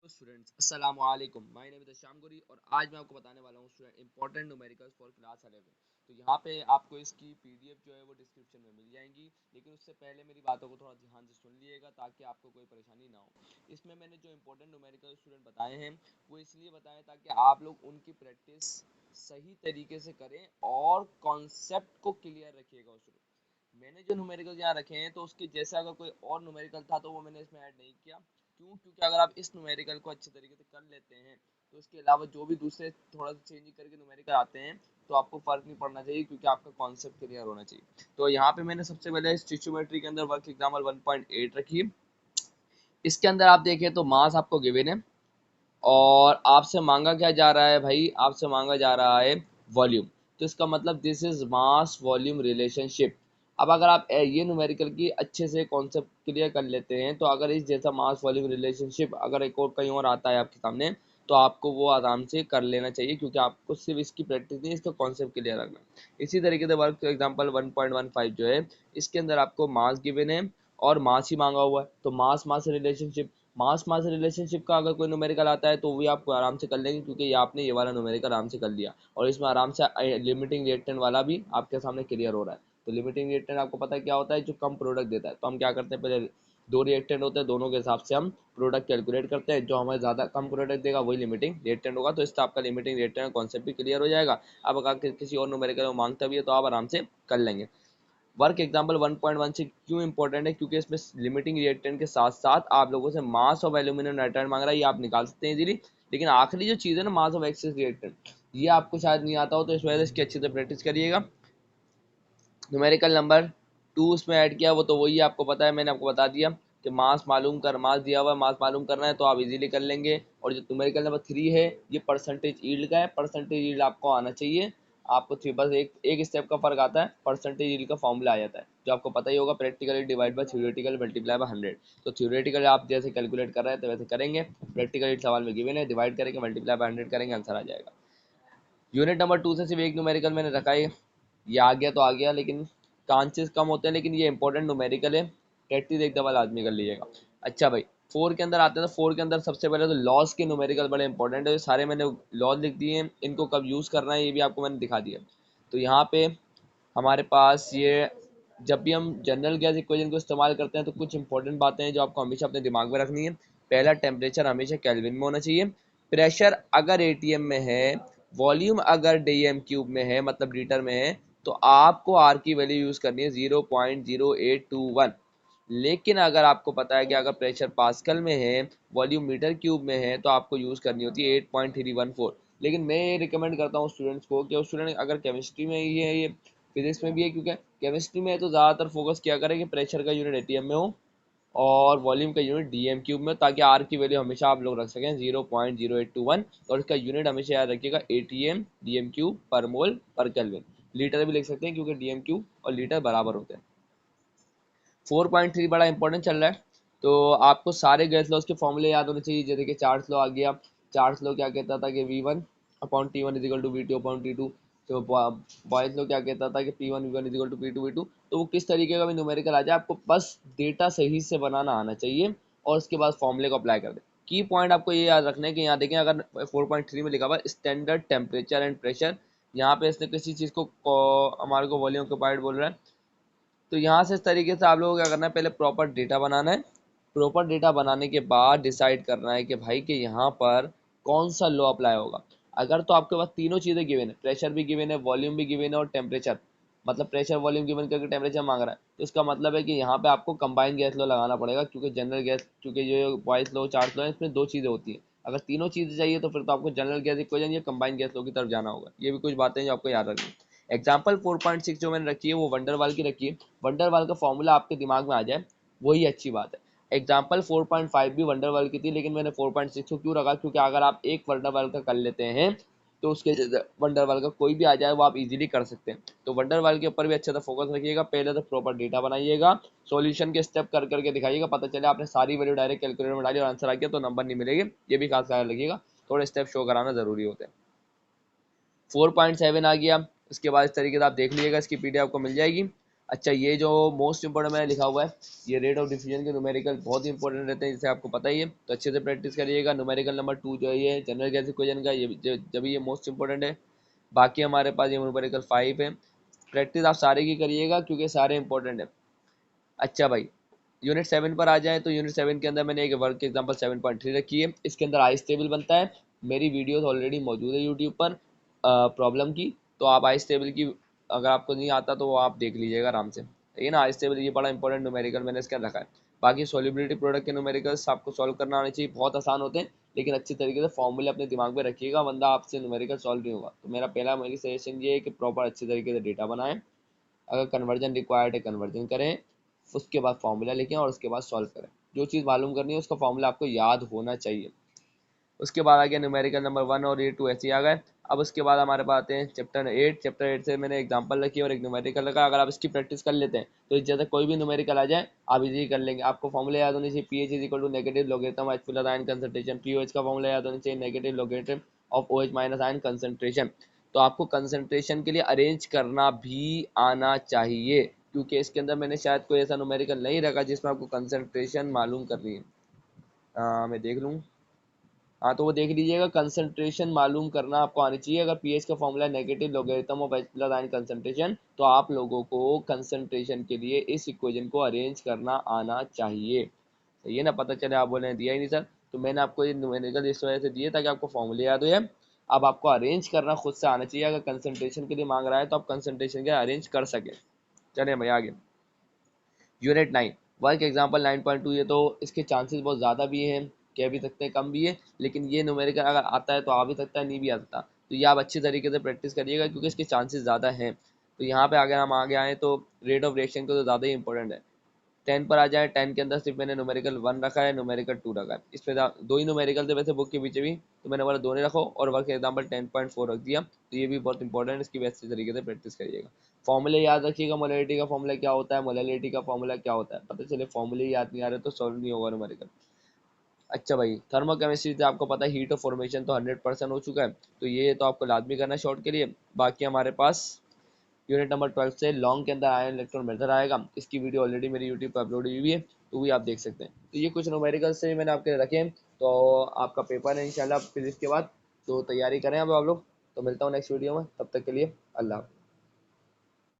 Students अस्सलाम वालेकुम, my name is शाम गुरी और आज मैं आपको बताने वाला हूँ student important numericals for class 11। तो यहाँ पे आपको इसकी पीडीएफ जो है वो डिस्क्रिप्शन में मिल जाएंगी, लेकिन उससे पहले मेरी बातों को थोड़ा ध्यान से सुन लीजिएगा ताकि आपको कोई परेशानी ना हो। इसमें मैंने जो इंपॉर्टेंट न्यूमेरिकल स्टूडेंट बताए हैं वो इसलिए बताए ताकि आप लोग उनकी प्रैक्टिस सही तरीके से करें और कॉन्सेप्ट को क्लियर रखिएगा। स्टूडेंट मैंने जो न्यूमेरिकल यहाँ रखे हैं तो उसके जैसा अगर कोई और न्यूमेरिकल था तो वो मैंने इसमें ऐड नहीं किया। क्योंकि अगर आप इस न्यूमेरिकल को अच्छे तरीके से कर लेते हैं तो इसके अलावा जो भी दूसरे थोड़ा सा चेंज करके न्यूमेरिकल आते हैं तो आपको फर्क नहीं पड़ना चाहिए, क्योंकि आपका कॉन्सेप्ट क्लियर होना चाहिए। तो यहाँ पे मैंने सबसे पहले स्टिचोमेट्री के अंदर वर्क एग्जाम्पल 1.8 रखी है। इसके अंदर आप देखें तो मास आपको गिवन है और आपसे मांगा क्या जा रहा है भाई, आपसे मांगा जा रहा है वॉल्यूम। तो इसका मतलब this is mass volume relationship. अब अगर आप ये न्यूमेरिकल की अच्छे से कॉन्सेप्ट क्लियर कर लेते हैं तो अगर इस जैसा मास वॉल्यूम रिलेशनशिप अगर एक और कहीं और आता है आपके सामने तो आपको वो आराम से कर लेना चाहिए, क्योंकि आपको सिर्फ इसकी प्रैक्टिस नहीं, इसका कॉन्सेप्ट क्लियर रखना। इसी तरीके से वर्क एग्जाम्पल 1.15 जो है इसके अंदर आपको मास गिवन है और मास ही मांगा हुआ है। तो मास मास रिलेशनशिप, मास मास रिलेशनशिप का अगर कोई न्यूमेरिकल आता है तो भी आपको आराम से कर लेंगे, क्योंकि ये आपने ये वाला न्यूमेरिकल आराम से कर लिया और इसमें आराम से लिमिटिंग रिएक्टेंट वाला भी आपके सामने क्लियर हो रहा है। तो लिमिटिंग रिएक्टेंट आपको पता है क्या होता है, जो कम प्रोडक्ट देता है। तो हम क्या करते हैं, पहले दो रिएक्टेंट होते हैं, दोनों के हिसाब से हम प्रोडक्ट कैलकुलेट करते हैं। जो हमें ज़्यादा कम प्रोडक्ट देगा वही लिमिटिंग रिएक्टेंट होगा। तो इससे आपका लिमिटिंग रिएक्टेंट कॉन्सेप्ट भी क्लियर हो जाएगा। अब अगर किसी और न्यूमेरिकल मांगता भी है तो आप आराम से कर लेंगे। वर्क एग्जाम्पल 1.1 क्यों इंपॉर्टेंट है, क्योंकि इसमें लिमिटिंग रिएक्टेंट के साथ साथ आप लोगों से मास ऑफ एल्यूमिनियम नाइट्राइड मांग रहा है, ये आप निकाल सकते हैं इजीली। लेकिन आखिरी जो चीज़ है ना, मास ऑफ एक्सिस रिएक्टेंट, ये आपको शायद नहीं आता हो, तो इस वजह से इसकी अच्छे से प्रैक्टिस करिएगा। न्यूमेरिकल नंबर 2 उसमें ऐड किया, वो तो वही आपको पता है, मैंने आपको बता दिया कि मास मालूम कर, मास दिया हुआ है, मास मालूम करना है तो आप इजीली कर लेंगे। और जो न्यूमेरिकल नंबर 3 है ये परसेंटेज यील्ड का है। परसेंटेज यील्ड आपको आना चाहिए। आपको थ्री बस एक स्टेप का फर्क आता है, परसेंटेज यील्ड का फॉर्मूला आ जाता है जो आपको पता ही होगा, practically divide by theoretical multiply by 100। तो थ्योरेटिकल आप जैसे कैलकुलेट कर रहे हैं तो वैसे करेंगे, प्रैक्टिकली सवाल में गिवन है, डिवाइड करेंगे, मल्टीप्लाई बाय 100 करेंगे, आंसर आ जाएगा। यूनिट नंबर 2 से सिर्फ एक न्यूमेरिकल मैंने रखा है, ये आ गया तो आ गया, लेकिन चांसेस कम होते हैं, लेकिन ये इंपॉर्टेंट न्यूमेरिकल है, प्रैक्टिस एक दफा लाजमी कर लीजिएगा। अच्छा भाई, 4 के अंदर आते हैं तो 4 के अंदर सबसे पहले तो लॉस के न्यूमेरिकल बड़े इंपॉर्टेंट है। सारे मैंने लॉज लिख दिए हैं, इनको कब यूज़ करना है ये भी आपको मैंने दिखा दिया। तो यहाँ पे हमारे पास ये, जब भी हम जनरल गैस इक्वेशन को इस्तेमाल करते हैं तो कुछ इंपॉर्टेंट बातें हैं जो आपको हमेशा अपने दिमाग में रखनी है। पहला, टेम्परेचर हमेशा केल्विन में होना चाहिए। प्रेशर अगर एटीएम में है, वॉल्यूम अगर डीएम क्यूब में है मतलब लीटर में है, तो आपको आर की वैल्यू यूज़ करनी है 0.0821। लेकिन अगर आपको पता है कि अगर प्रेशर पास्कल में है, वॉल्यूम मीटर क्यूब में है, तो आपको यूज़ करनी होती है 8.314। लेकिन मैं ये रिकमेंड करता हूँ स्टूडेंट्स को कि स्टूडेंट अगर केमिस्ट्री में ही है, ये फिजिक्स में भी है, क्योंकि केमिस्ट्री में है तो ज़्यादातर फोकस किया करें कि प्रेशर का यूनिट एटीएम में हो और वॉल्यूम का यूनिट डीएम क्यूब में, ताकि आर की वैल्यू हमेशा आप लोग रख सकें 0.0821। और इसका यूनिट हमेशा याद रखिएगा एटीएम डीएम क्यूब पर मोल पर केल्विन। लीटर भी लिख सकते हैं क्योंकि डीएम क्यूब और लीटर बराबर होते हैं। 4.3 बड़ा इंपॉर्टेंट चल रहा है, तो आपको सारे गैस लॉज के फॉर्मूले याद होने चाहिए। जैसे कि चार्ल्स लॉ आ गया। चार्ल्स लॉ क्या कहता था कि V1 upon T1 is equal to V2 upon T2। तो बॉयज लॉ क्या कहता था कि P1 V1 is equal to P2 V2। तो वो किस तरीके का भी न्यूमेरिकल आ जाए, आपको बस डेटा सही से बनाना आना चाहिए और उसके बाद फॉर्मूले को अप्लाई कर दें। की पॉइंट आपको ये याद रखना है कि यहाँ देखें, अगर 4.3 में लिखा हुआ स्टैंडर्ड टेम्परेचर एंड प्रेशर, यहाँ पे इसने किसी चीज़ को हमारे को वॉल्यूम ऑक्यूपाइड बोल रहा है। तो यहाँ से इस तरीके से आप लोगों को क्या करना है, पहले प्रॉपर डेटा बनाना है। प्रॉपर डेटा बनाने के बाद डिसाइड करना है कि भाई कि यहाँ पर कौन सा लॉ अप्लाई होगा। अगर तो आपके पास तीनों चीज़ें गिवन है, प्रेशर भी गिवन है, वॉल्यूम भी गिवन है और टेम्परेचर, मतलब प्रेशर वॉल्यूम गिवन करके टेम्परेचर मांग रहा है, तो इसका मतलब है कि यहाँ पे आपको कंबाइन गैस लॉ लगाना पड़ेगा, क्योंकि जनरल गैस, क्योंकि जो बॉयस लॉ चार्ल्स लॉ है इसमें दो चीज़ें होती हैं। अगर तीनों चीज़ें चाहिए तो फिर तो आपको जनरल गैस इक्वेशन या कंबाइन गैस लॉ की तरफ जाना होगा। ये भी कुछ बातें जो आपको याद रखनी है। एग्जाम्पल 4.6 जो मैंने रखी है वो वंडरवाल की रखी है। वंडरवाल का फॉर्मूला आपके दिमाग में आ जाए वही अच्छी बात है। एग्जाम्पल 4.5 भी वंडरवाल की थी, लेकिन मैंने 4.6 को क्यों रखा, क्योंकि अगर आप एक वंडरवाल का कर लेते हैं तो उसके वंडरवाल का कोई भी आ जाए वो आप इजीली कर सकते हैं। तो वंडरवाल के ऊपर भी अच्छे से फोकस रखिएगा। पहले तो प्रॉपर डेटा बनाइएगा, सॉल्यूशन के स्टेप कर करके दिखाइएगा, पता चले आपने सारी वैल्यू डायरेक्ट कैलकुलेटर में डाली और आंसर आ गया तो नंबर नहीं मिलेंगे। ये भी खास ख्याल रखिएगा, थोड़े स्टेप शो कराना जरूरी होते हैं। 4.7 आ गया, इसके बाद इस तरीके से आप देख लीजिएगा, इसकी पीडीएफ आपको मिल जाएगी। अच्छा, ये जो मोस्ट इंपॉर्टेंट मैंने लिखा हुआ है, ये रेट ऑफ डिफ्यूजन के न्यूमेरिकल बहुत ही इंपॉर्टेंट रहते हैं, जिसे आपको पता ही है, तो अच्छे से प्रैक्टिस करिएगा। न्यूमेरिकल नंबर 2 जो है ये जनरल गैस इक्वेशन का, जब ये मोस्ट इंपॉर्टेंट है। बाकी हमारे पास ये न्यूमेरिकल 5 है। प्रैक्टिस आप सारे की करिएगा क्योंकि सारे इंपॉर्टेंट है। अच्छा भाई, यूनिट 7 पर आ जाए तो यूनिट 7 के अंदर मैंने एक वर्क एग्जांपल 7.3 रखी है। इसके अंदर आइस टेबल बनता है। मेरी वीडियोस ऑलरेडी मौजूद है यूट्यूब पर प्रॉब्लम की, तो आप आइस टेबल की अगर आपको नहीं आता तो वो आप देख लीजिएगा आराम से, ठीक है ना। आइस टेबल ये बड़ा इंपॉर्टेंट न्यूमेरिकल मैंने इसके अंदर रखा है। बाकी सॉल्युबिलिटी प्रोडक्ट के न्यूमेरिकल्स आपको सॉल्व करना आना चाहिए, बहुत आसान होते हैं, लेकिन अच्छी तरीके से फॉर्मूले अपने दिमाग में रखिएगा, वरना आपसे न्यूमेरिकल सॉल्व नहीं होगा। तो मेरी सजेशन ये है कि प्रॉपर अच्छे तरीके से डेटा बनाएं, अगर कन्वर्जन रिक्वायर्ड है कन्वर्जन करें, उसके बाद फॉर्मूला लिखें और उसके बाद सॉल्व करें। जो चीज़ मालूम करनी है उसका फॉर्मूला आपको याद होना चाहिए। उसके बाद आ गया न्यूमेरिकल नंबर 1 और ये 2 ऐसे ही आ गए। अब उसके बाद हमारे पास आते हैं चैप्टर 8 से मैंने एग्जांपल रखी और एक न्यूमेरिकल रखा। अगर आप इसकी प्रैक्टिस कर लेते हैं तो जैसे कोई भी न्यूमेरिकल आ जाए आप इजी कर लेंगे। आपको फॉर्मूला याद होनी चाहिए, pH is equal to negative logarithm H plus ion concentration. POH का फॉर्मूला याद होना चाहिए, negative logarithm of OH minus ion concentration. तो आपको कंसंट्रेशन के लिए अरेंज करना भी आना चाहिए, क्योंकि इसके अंदर मैंने शायद कोई ऐसा न्यूमेरिकल नहीं रखा जिसमें आपको कंसंट्रेशन मालूम करनी है। मैं देख लूँ। हाँ, तो वो देख लीजिएगा, कंसंट्रेशन मालूम करना आपको आनी चाहिए। अगर पीएच का formula negative logarithm of H plus ion concentration, तो आप लोगों को कंसंट्रेशन के लिए इस इक्वेशन को अरेंज करना आना चाहिए। सही है ना। पता चले आप बोले दिया ही नहीं सर, तो मैंने आपको ये न्यूमेरिकल इस वजह से दिए ताकि आपको फॉर्मूले याद हो जाए। अब आपको अरेंज करना खुद से आना चाहिए। अगर कंसंट्रेशन के लिए मांग रहा है तो आप कंसंट्रेशन के अरेंज कर सके। चलिए भाई आगे, यूनिट 9 वर्क एग्जांपल 9.2। ये तो इसके चांसेस बहुत ज़्यादा भी हैं, कह भी सकते हैं कम भी है, लेकिन ये न्यूमेरिकल अगर आता है तो आ भी सकता है, नहीं भी आ सकता। तो ये आप अच्छी तरीके से प्रैक्टिस करिएगा क्योंकि इसके चांसेस ज़्यादा हैं। तो यहाँ पे अगर हम आगे आए तो रेट ऑफ रिएक्शन को तो ज़्यादा ही इंपॉर्टेंट है। 10 पर आ जाए, 10 के अंदर सिर्फ मैंने न्यूमेरिकल 1 रखा है, न्यूमेरिकल 2 रखा है। इस पे दो ही न्यूमेरिकल थे वैसे बुक के पीछे भी, तो मैंने बोला दोनों रखो और वर्क एग्जाम्पल 10.4 रख दिया। तो ये भी बहुत इंपॉर्टेंट है, इसकी भी अच्छी तरीके से प्रैक्टिस करिएगा। फॉर्मूले याद रखिएगा, मोलैलिटी का फॉर्मूला क्या होता है, मोलैलिटी का फॉर्मूला क्या होता है, पता चले फॉर्मूले याद नहीं आ रहे तो सॉल्व नहीं होगा न्यूमेरिकल। अच्छा भाई, थर्मोकेमिस्ट्री से आपको पता है हीट ऑफ फॉर्मेशन तो 100% हो चुका है, तो ये तो आपको लाजमी करना है शॉर्ट के लिए। बाकी हमारे पास यूनिट नंबर 12 से लॉन्ग के अंदर आयन इलेक्ट्रॉन मेथड आएगा। इसकी वीडियो ऑलरेडी मेरी यूट्यूब पर अपलोड हुई है, तो भी आप देख सकते हैं। तो ये कुछ न्यूमेरिकल से मैंने आपके लिए रखे हैं। तो आपका पेपर है इंशाल्लाह फिजिक्स के बाद, तो तैयारी करें अब आप लोग। तो मिलता हूँ नेक्स्ट वीडियो में, तब तक के लिए अल्लाह हाफ़िज़।